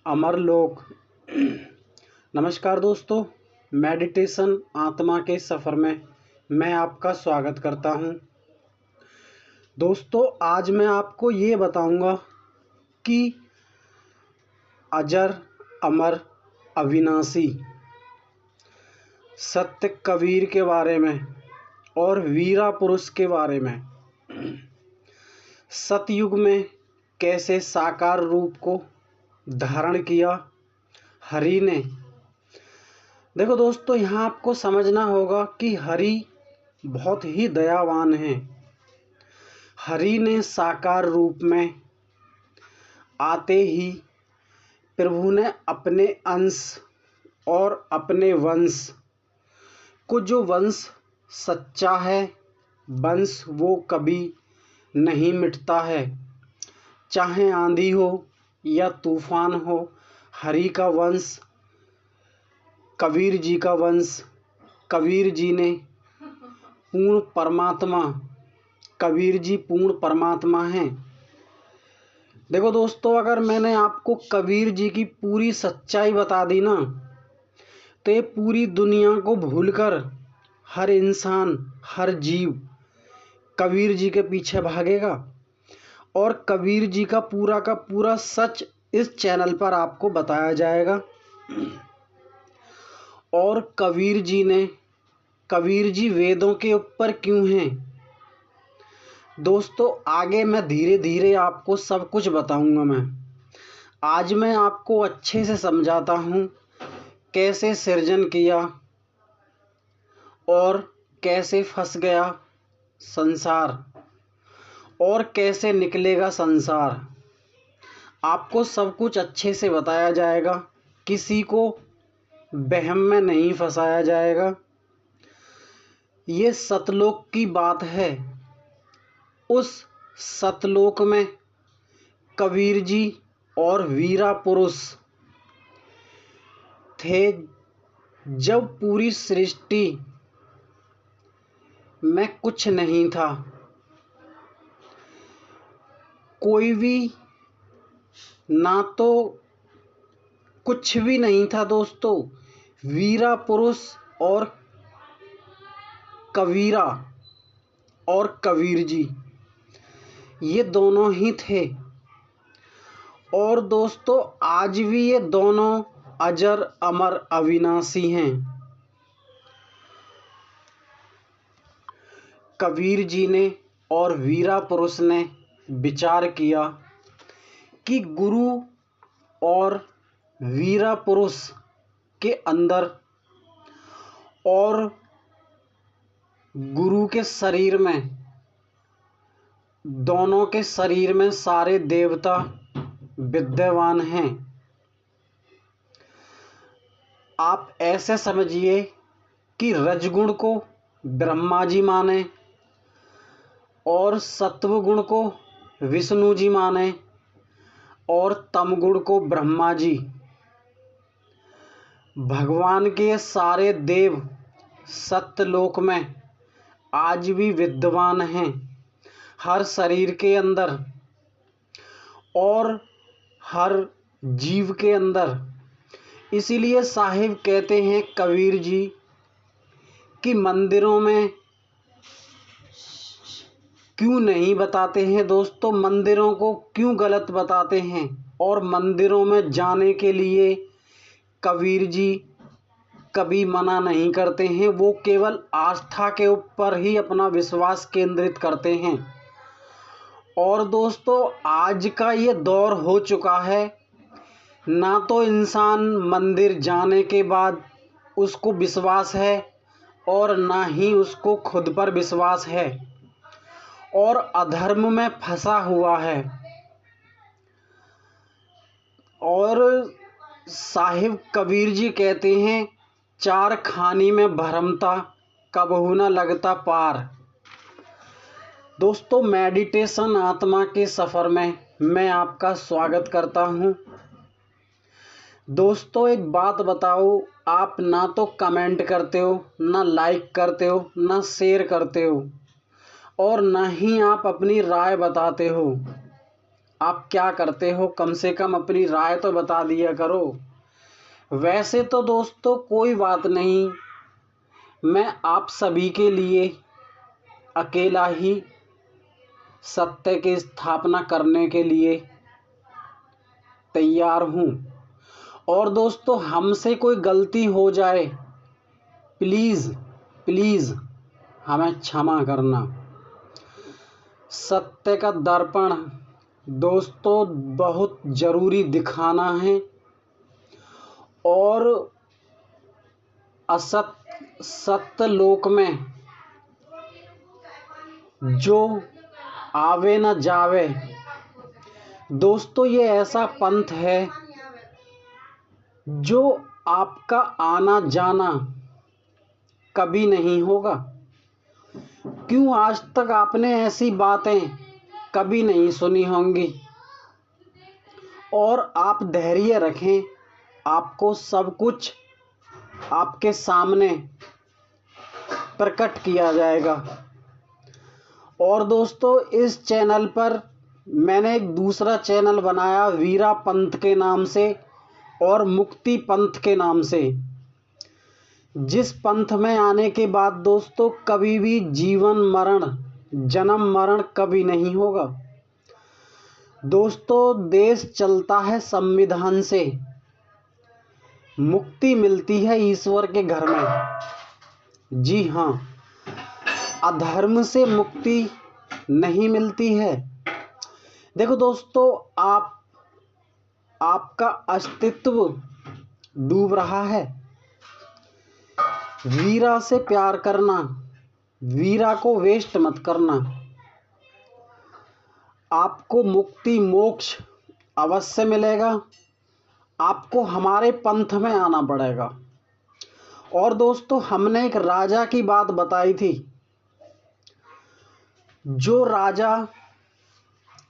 अमरलोक। नमस्कार दोस्तों, मेडिटेशन आत्मा के सफ़र में मैं आपका स्वागत करता हूं। दोस्तों, आज मैं आपको ये बताऊंगा कि अजर अमर अविनाशी सत्य कबीर के बारे में और वीरा पुरुष के बारे में। सतयुग में कैसे साकार रूप को धारण किया हरि ने। देखो दोस्तों, यहाँ आपको समझना होगा कि हरि बहुत ही दयावान है। हरि ने साकार रूप में आते ही प्रभु ने अपने अंश और अपने वंश को, जो वंश सच्चा है, वंश वो कभी नहीं मिटता है, चाहे आंधी हो या तूफान हो। हरि का वंश, कबीर जी का वंश, कबीर जी ने पूर्ण परमात्मा, कबीर जी पूर्ण परमात्मा हैं। देखो दोस्तों, अगर मैंने आपको कबीर जी की पूरी सच्चाई बता दी ना, तो ये पूरी दुनिया को भूलकर हर इंसान, हर जीव कबीर जी के पीछे भागेगा। और कबीर जी का पूरा सच इस चैनल पर आपको बताया जाएगा। और कबीर जी वेदों के ऊपर क्यों हैं। दोस्तों, आगे मैं धीरे धीरे आपको सब कुछ बताऊंगा। आज मैं आपको अच्छे से समझाता हूँ कैसे सृजन किया और कैसे फंस गया संसार और कैसे निकलेगा संसार। आपको सब कुछ अच्छे से बताया जाएगा, किसी को वहम में नहीं फंसाया जाएगा। ये सतलोक की बात है। उस सतलोक में कबीर जी और वीरा पुरुष थे जब पूरी सृष्टि में कुछ नहीं था, कोई भी ना, तो कुछ भी नहीं था। दोस्तों, वीरा पुरुष और कबीरा और कबीर जी, ये दोनों ही थे। और दोस्तों, आज भी ये दोनों अजर अमर अविनाशी हैं। कबीर जी ने और वीरा पुरुष ने विचार किया कि गुरु और वीरा पुरुष के अंदर और गुरु के शरीर में, दोनों के शरीर में सारे देवता विद्यमान हैं। आप ऐसे समझिए कि रजगुण को ब्रह्मा जी माने और सत्वगुण को विष्णु जी माने और तमगुण को ब्रह्मा जी। भगवान के सारे देव सत्यलोक में आज भी विद्यमान हैं, हर शरीर के अंदर और हर जीव के अंदर। इसीलिए साहिब कहते हैं कबीर जी कि मंदिरों में क्यों नहीं बताते हैं। दोस्तों, मंदिरों को क्यों गलत बताते हैं। और मंदिरों में जाने के लिए कबीर जी कभी मना नहीं करते हैं। वो केवल आस्था के ऊपर ही अपना विश्वास केंद्रित करते हैं। और दोस्तों, आज का ये दौर हो चुका है, ना तो इंसान मंदिर जाने के बाद उसको विश्वास है और ना ही उसको खुद पर विश्वास है, और अधर्म में फंसा हुआ है। और साहिब कबीर जी कहते हैं, चार खानी में भरमता कबहू न लगता पार। दोस्तों, मेडिटेशन आत्मा के सफ़र में मैं आपका स्वागत करता हूं। दोस्तों, एक बात बताओ, आप ना तो कमेंट करते हो, ना लाइक करते हो, ना शेयर करते हो, और ना ही आप अपनी राय बताते हो। आप क्या करते हो, कम से कम अपनी राय तो बता दिया करो। वैसे तो दोस्तों कोई बात नहीं, मैं आप सभी के लिए अकेला ही सत्य की स्थापना करने के लिए तैयार हूँ। और दोस्तों हमसे कोई गलती हो जाए, प्लीज़ प्लीज़ हमें क्षमा करना। सत्य का दर्पण दोस्तों बहुत ज़रूरी दिखाना है, और सत्य लोक में जो आवे न जावे। दोस्तों ये ऐसा पंथ है जो आपका आना जाना कभी नहीं होगा। क्यों आज तक आपने ऐसी बातें कभी नहीं सुनी होंगी। और आप धैर्य रखें, आपको सब कुछ आपके सामने प्रकट किया जाएगा। और दोस्तों इस चैनल पर मैंने एक दूसरा चैनल बनाया वीरा पंथ के नाम से और मुक्ति पंथ के नाम से, जिस पंथ में आने के बाद दोस्तों कभी भी जीवन मरण जन्म मरण कभी नहीं होगा। दोस्तों देश चलता है संविधान से, मुक्ति मिलती है ईश्वर के घर में। जी हाँ, अधर्म से मुक्ति नहीं मिलती है। देखो दोस्तों आपका अस्तित्व डूब रहा है। वीरा से प्यार करना, वीरा को वेस्ट मत करना। आपको मुक्ति मोक्ष अवश्य मिलेगा, आपको हमारे पंथ में आना पड़ेगा। और दोस्तों हमने एक राजा की बात बताई थी, जो राजा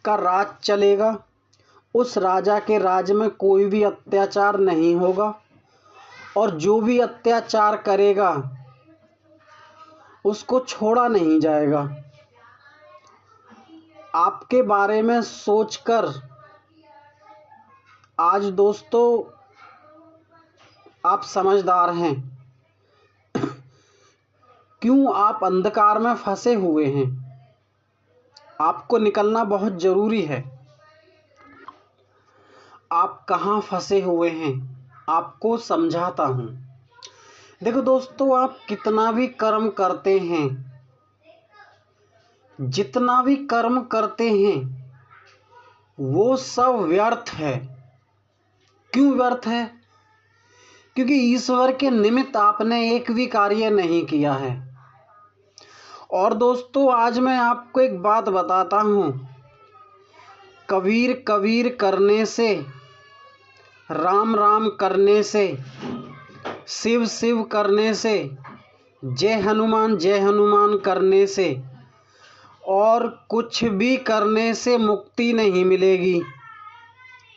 का राज चलेगा उस राजा के राज में कोई भी अत्याचार नहीं होगा, और जो भी अत्याचार करेगा उसको छोड़ा नहीं जाएगा। आपके बारे में सोचकर आज दोस्तों आप समझदार हैं। क्यों आप अंधकार में फंसे हुए हैं, आपको निकलना बहुत जरूरी है। आप कहाँ फंसे हुए हैं आपको समझाता हूँ। देखो दोस्तों आप कितना भी कर्म करते हैं, जितना भी कर्म करते हैं वो सब व्यर्थ है। क्यों व्यर्थ है? क्योंकि ईश्वर के निमित्त आपने एक भी कार्य नहीं किया है। और दोस्तों आज मैं आपको एक बात बताता हूँ, कबीर कबीर करने से, राम राम करने से, शिव शिव करने से, जय हनुमान करने से और कुछ भी करने से मुक्ति नहीं मिलेगी।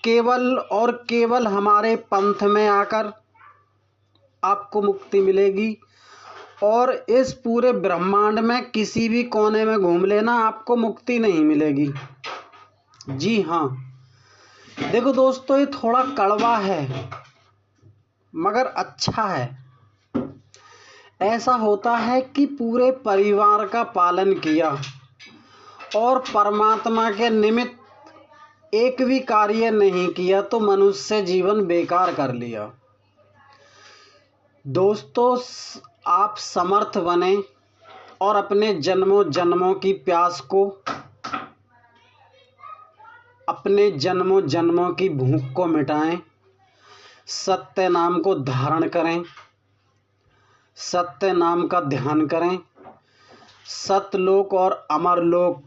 केवल और केवल हमारे पंथ में आकर आपको मुक्ति मिलेगी। और इस पूरे ब्रह्मांड में किसी भी कोने में घूम लेना, आपको मुक्ति नहीं मिलेगी। जी हाँ, देखो दोस्तों ये थोड़ा कड़वा है मगर अच्छा है। ऐसा होता है कि पूरे परिवार का पालन किया और परमात्मा के निमित्त एक भी कार्य नहीं किया तो मनुष्य जीवन बेकार कर लिया। दोस्तों आप समर्थ बने और अपने जन्मों जन्मों की प्यास को, अपने जन्मों जन्मों की भूख को मिटाएं। सत्य नाम को धारण करें, सत्य नाम का ध्यान करें। सतलोक और अमरलोक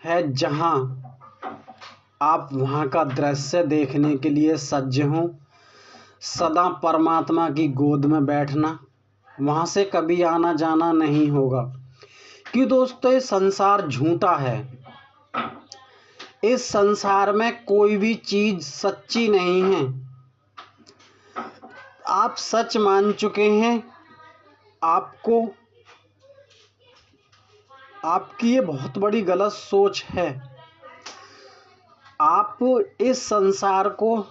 है जहां आप वहां का दृश्य देखने के लिए सज्ज हों। सदा परमात्मा की गोद में बैठना, वहां से कभी आना जाना नहीं होगा। क्यों दोस्तों ये संसार झूठा है। इस संसार में कोई भी चीज सच्ची नहीं है। आप सच मान चुके हैं, आपकी ये बहुत बड़ी गलत सोच है। आप इस संसार को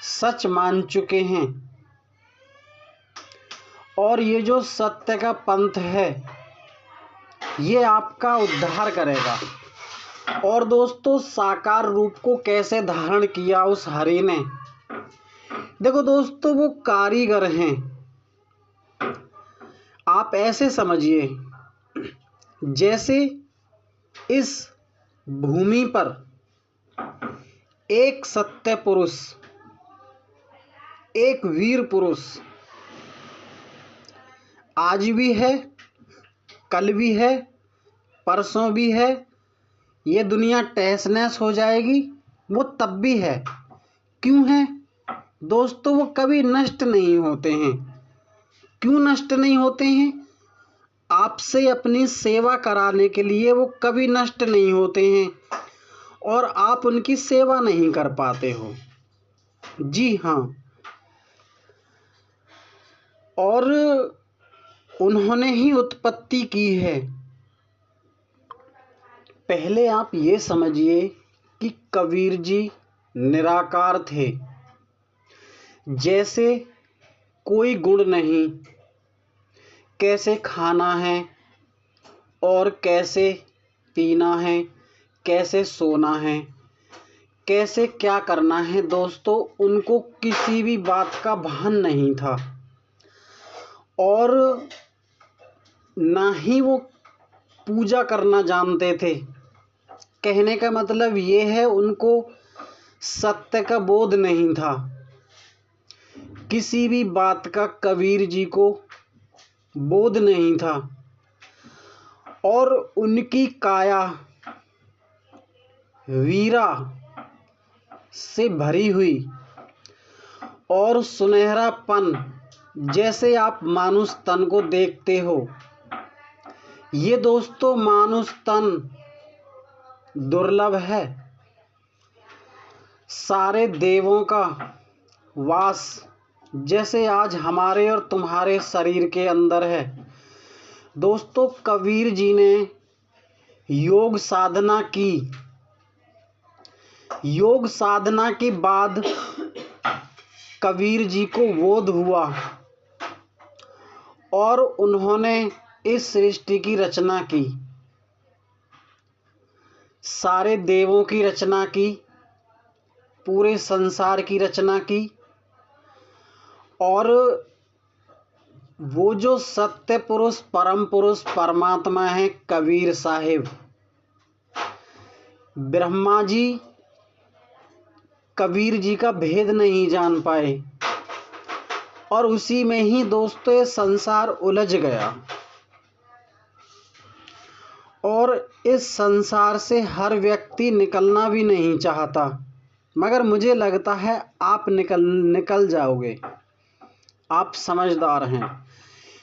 सच मान चुके हैं और ये जो सत्य का पंथ है ये आपका उद्धार करेगा। और दोस्तों, साकार रूप को कैसे धारण किया उस हरि ने? देखो दोस्तों, वो कारीगर हैं। आप ऐसे समझिए जैसे इस भूमि पर एक सत्य पुरुष, एक वीर पुरुष आज भी है, कल भी है, परसों भी है, ये दुनिया तहस नहस हो जाएगी, वो तब भी है। क्यों है दोस्तों? वो कभी नष्ट नहीं होते हैं। क्यों नष्ट नहीं होते हैं? आपसे अपनी सेवा कराने के लिए वो कभी नष्ट नहीं होते हैं और आप उनकी सेवा नहीं कर पाते हो। जी हाँ, और उन्होंने ही उत्पत्ति की है। पहले आप ये समझिए कि कबीर जी निराकार थे। जैसे कोई गुण नहीं, कैसे खाना है और कैसे पीना है, कैसे सोना है, कैसे क्या करना है, दोस्तों उनको किसी भी बात का भान नहीं था। और ना ही वो पूजा करना जानते थे। कहने का मतलब ये है, उनको सत्य का बोध नहीं था। किसी भी बात का कबीर जी को बोध नहीं था और उनकी काया वीरा से भरी हुई और सुनहरापन, जैसे आप मानुष तन को देखते हो, ये दोस्तों मानुष तन दुर्लभ है। सारे देवों का वास जैसे आज हमारे और तुम्हारे शरीर के अंदर है। दोस्तों, कबीर जी ने योग साधना की। योग साधना के बाद कबीर जी को बोध हुआ और उन्होंने इस सृष्टि की रचना की, सारे देवों की रचना की, पूरे संसार की रचना की। और वो जो सत्य पुरुष, परम पुरुष, परमात्मा है कबीर साहिब, ब्रह्मा जी कबीर जी का भेद नहीं जान पाए और उसी में ही दोस्तों ये संसार उलझ गया। और इस संसार से हर व्यक्ति निकलना भी नहीं चाहता, मगर मुझे लगता है आप निकल जाओगे। आप समझदार हैं।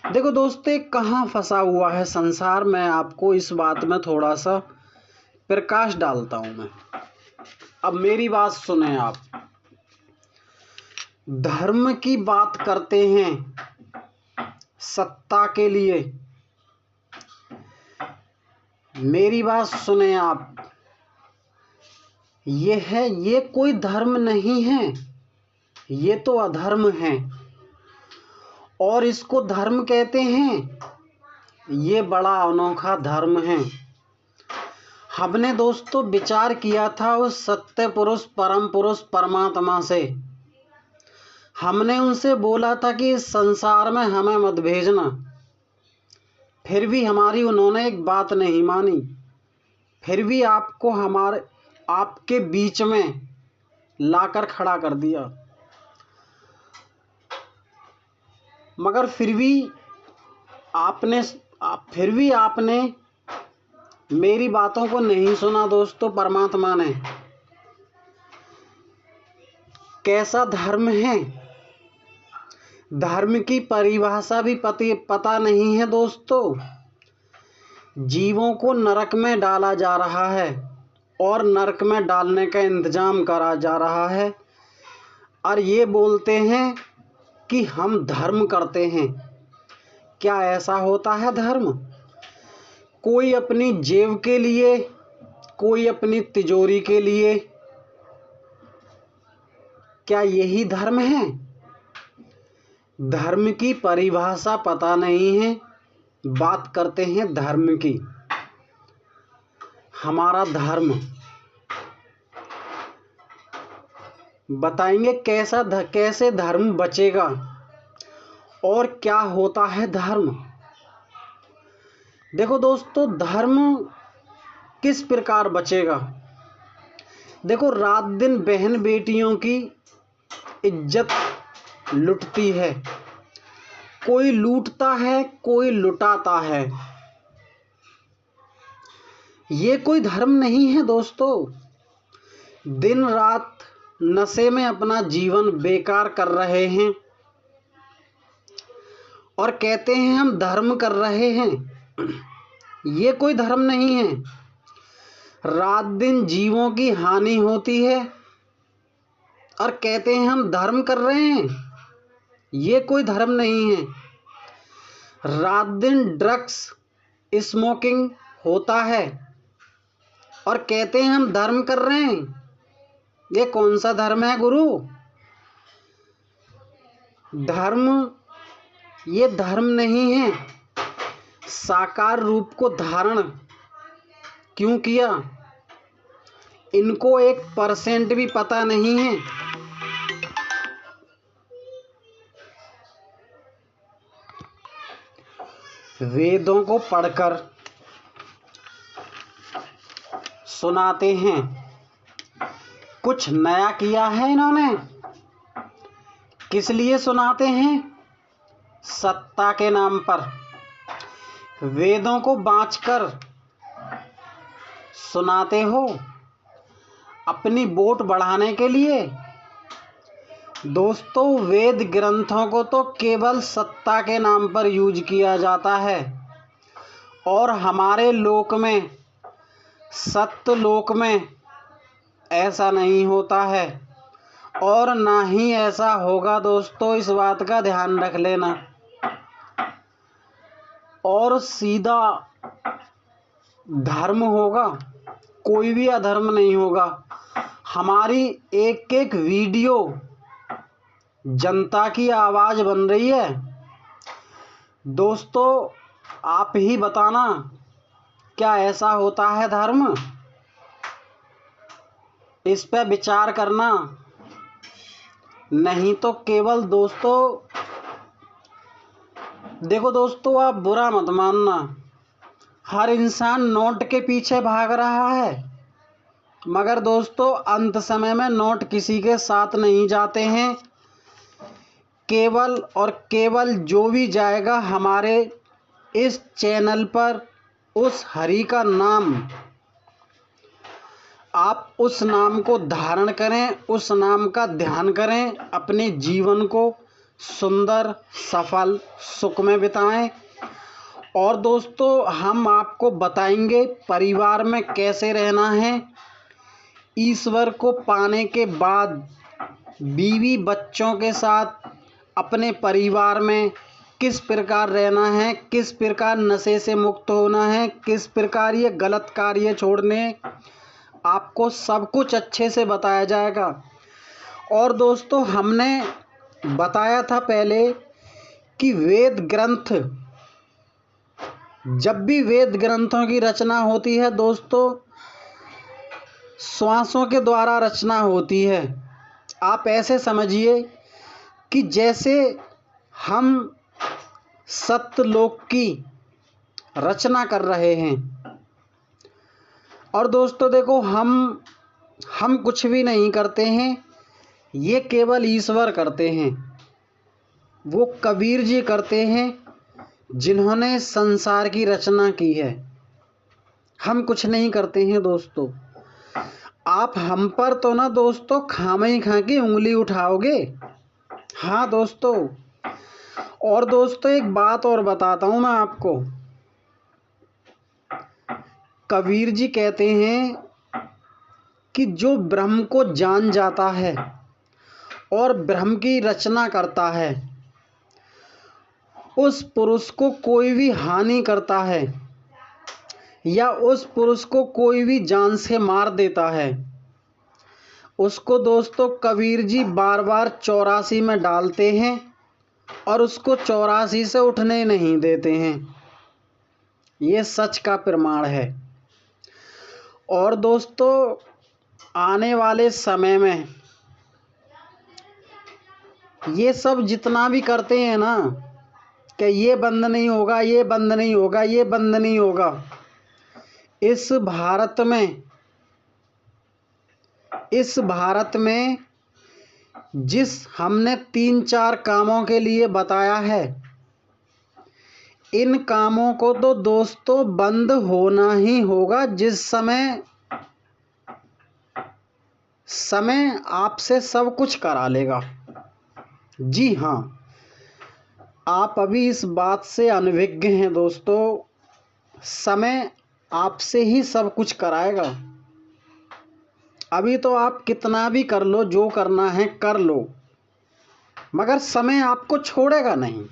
देखो दोस्तों, कहाँ फंसा हुआ है संसार, मैं आपको इस बात में थोड़ा सा प्रकाश डालता हूं मैं। अब मेरी बात सुने आप। धर्म की बात करते हैं सत्ता के लिए। मेरी बात सुने आप, ये कोई धर्म नहीं है, ये तो अधर्म है। और इसको धर्म कहते हैं, ये बड़ा अनोखा धर्म है। हमने दोस्तों विचार किया था उस सत्य पुरुष, परम पुरुष, परमात्मा से। हमने उनसे बोला था कि इस संसार में हमें मत भेजना। फिर भी हमारी उन्होंने एक बात नहीं मानी। फिर भी आपको आपके बीच में लाकर खड़ा कर दिया। मगर फिर भी आपने मेरी बातों को नहीं सुना दोस्तों। परमात्मा ने कैसा धर्म है, धर्म की परिभाषा भी पता नहीं है दोस्तों। जीवों को नरक में डाला जा रहा है और नरक में डालने का इंतजाम करा जा रहा है और ये बोलते हैं कि हम धर्म करते हैं। क्या ऐसा होता है धर्म? कोई अपनी जेब के लिए, कोई अपनी तिजोरी के लिए, क्या यही धर्म है? धर्म की परिभाषा पता नहीं है, बात करते हैं धर्म की। हमारा धर्म बताएंगे कैसे धर्म बचेगा और क्या होता है धर्म। देखो दोस्तों, धर्म किस प्रकार बचेगा। देखो, रात दिन बहन बेटियों की इज्जत लुटती है, कोई लूटता है कोई लुटाता है। ये कोई धर्म नहीं है दोस्तों। दिन रात नशे में अपना जीवन बेकार कर रहे हैं और कहते हैं हम धर्म कर रहे हैं। ये कोई धर्म नहीं है। रात दिन जीवों की हानि होती है और कहते हैं हम धर्म कर रहे हैं। ये कोई धर्म नहीं है। रात दिन ड्रग्स स्मोकिंग होता है और कहते हैं हम धर्म कर रहे हैं। ये कौन सा धर्म है गुरु? धर्म ये धर्म नहीं है। साकार रूप को धारण क्यों किया, इनको 1% भी पता नहीं है। वेदों को पढ़कर सुनाते हैं, कुछ नया किया है इन्होंने। किस लिए सुनाते हैं? सत्ता के नाम पर। वेदों को बांचकर सुनाते हो अपनी वोट बढ़ाने के लिए। दोस्तों, वेद ग्रंथों को तो केवल सत्ता के नाम पर यूज किया जाता है और हमारे लोक में, सत्य लोक में ऐसा नहीं होता है और ना ही ऐसा होगा। दोस्तों, इस बात का ध्यान रख लेना। और सीधा धर्म होगा, कोई भी अधर्म नहीं होगा। हमारी एक एक वीडियो जनता की आवाज़ बन रही है। दोस्तों, आप ही बताना, क्या ऐसा होता है धर्म? इस पे विचार करना। नहीं तो केवल दोस्तों, देखो दोस्तों, आप बुरा मत मानना, हर इंसान नोट के पीछे भाग रहा है, मगर दोस्तों अंत समय में नोट किसी के साथ नहीं जाते हैं। केवल और केवल जो भी जाएगा हमारे इस चैनल पर, उस हरि का नाम। आप उस नाम को धारण करें, उस नाम का ध्यान करें, अपने जीवन को सुंदर, सफल, सुख में बिताएं। और दोस्तों, हम आपको बताएंगे परिवार में कैसे रहना है। ईश्वर को पाने के बाद बीवी बच्चों के साथ अपने परिवार में किस प्रकार रहना है, किस प्रकार नशे से मुक्त होना है, किस प्रकार ये गलत कार्य छोड़ने, आपको सब कुछ अच्छे से बताया जाएगा। और दोस्तों, हमने बताया था पहले कि वेद ग्रंथ, जब भी वेद ग्रंथों की रचना होती है दोस्तों, श्वासों के द्वारा रचना होती है। आप ऐसे समझिए कि जैसे हम सत्यलोक की रचना कर रहे हैं। और दोस्तों देखो, हम कुछ भी नहीं करते हैं, ये केवल ईश्वर करते हैं। वो कबीर जी करते हैं जिन्होंने संसार की रचना की है। हम कुछ नहीं करते हैं दोस्तों। आप हम पर तो ना दोस्तों खामई खा की उंगली उठाओगे। हाँ दोस्तों, और दोस्तों एक बात और बताता हूँ मैं आपको। कबीर जी कहते हैं कि जो ब्रह्म को जान जाता है और ब्रह्म की रचना करता है, उस पुरुष को कोई भी हानि करता है या उस पुरुष को कोई भी जान से मार देता है, उसको दोस्तों कबीर जी बार बार 84 में डालते हैं और उसको 84 से उठने नहीं देते हैं। ये सच का प्रमाण है। और दोस्तों आने वाले समय में ये सब जितना भी करते हैं ना कि ये बंद नहीं होगा, ये बंद नहीं होगा, ये बंद नहीं होगा, इस भारत में जिस हमने 3-4 कामों के लिए बताया है, इन कामों को तो दोस्तों बंद होना ही होगा जिस समय आपसे सब कुछ करा लेगा। जी हाँ, आप अभी इस बात से अनभिज्ञ हैं दोस्तों, समय आपसे ही सब कुछ कराएगा। अभी तो आप कितना भी कर लो, जो करना है कर लो, मगर समय आपको छोड़ेगा नहीं।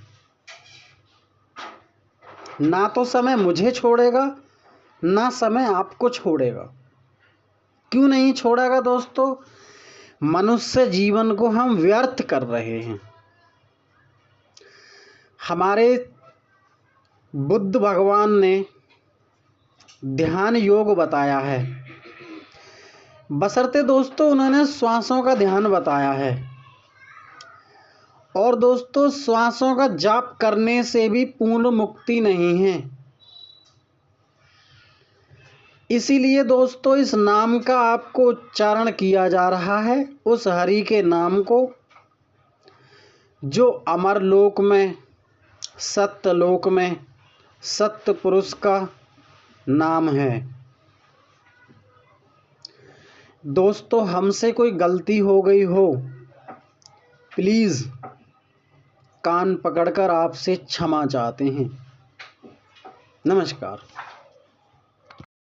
ना तो समय मुझे छोड़ेगा, ना समय आपको छोड़ेगा। क्यों नहीं छोड़ेगा दोस्तों? मनुष्य जीवन को हम व्यर्थ कर रहे हैं। हमारे बुद्ध भगवान ने ध्यान योग बताया है, बशर्ते दोस्तों उन्होंने श्वासों का ध्यान बताया है। और दोस्तों श्वासों का जाप करने से भी पूर्ण मुक्ति नहीं है। इसीलिए दोस्तों इस नाम का आपको उच्चारण किया जा रहा है, उस हरि के नाम को जो अमर लोक में, सत्य लोक में सत्य पुरुष का नाम है। दोस्तों हमसे कोई गलती हो गई हो, प्लीज़ कान पकड़कर आपसे क्षमा चाहते हैं। नमस्कार।